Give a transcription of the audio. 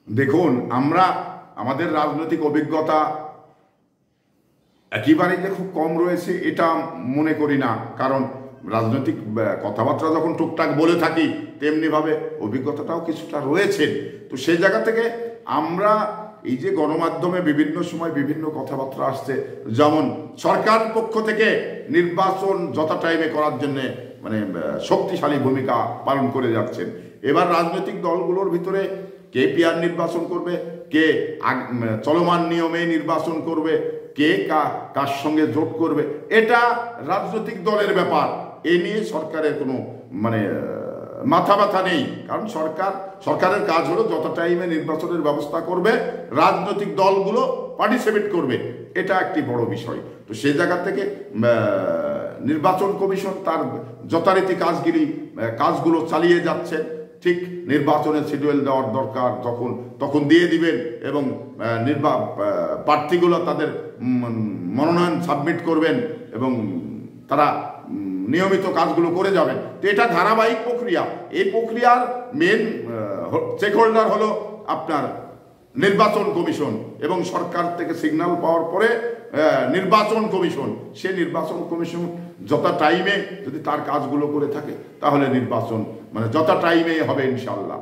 দেখুন, আমরা আমাদের রাজনৈতিক অভিজ্ঞতা একেবারেই যে খুব কম রয়েছে এটা মনে করি না, কারণ রাজনৈতিক কথাবার্তা যখন টুকটাক বলে থাকি তেমনিভাবে অভিজ্ঞতাটাও কিছুটা রয়েছে। তো সেই জায়গা থেকে আমরা এই যে গণমাধ্যমে বিভিন্ন সময় বিভিন্ন কথাবার্তা আসছে, যেমন সরকার পক্ষ থেকে নির্বাচন যথা টাইমে করার জন্যে মানে শক্তিশালী ভূমিকা পালন করে যাচ্ছেন। এবার রাজনৈতিক দলগুলোর ভিতরে কে পিআর নির্বাচন করবে, কে চলমান নিয়মে নির্বাচন করবে, কে কার সঙ্গে জোট করবে, এটা রাজনৈতিক দলের ব্যাপার। এ নিয়ে সরকারের কোনো মানে মাথা ব্যথা নেই, কারণ সরকারের কাজ হলো যত টাইমে নির্বাচনের ব্যবস্থা করবে, রাজনৈতিক দলগুলো পার্টিসিপেট করবে, এটা একটি বড় বিষয়। তো সেই জায়গা থেকে নির্বাচন কমিশন তার যথারীতি কাজগুলো চালিয়ে যাচ্ছে। ঠিক নির্বাচনের শিডিউল দেওয়ার দরকার তখন দিয়ে দিবেন, এবং প্রার্থীগুলো তাদের মনোনয়ন সাবমিট করবেন এবং তারা নিয়মিত কাজগুলো করে যাবেন। তো এটা ধারাবাহিক প্রক্রিয়া। এই প্রক্রিয়ার মেন স্টেক হোল্ডার হলো আপনার নির্বাচন কমিশন, এবং সরকার থেকে সিগন্যাল পাওয়ার পরে নির্বাচন কমিশন, সে নির্বাচন কমিশন যথা টাইমে যদি তার কাজগুলো করে থাকে তাহলে নির্বাচন মানে যথা টাইমে হবে ইনশাআল্লাহ।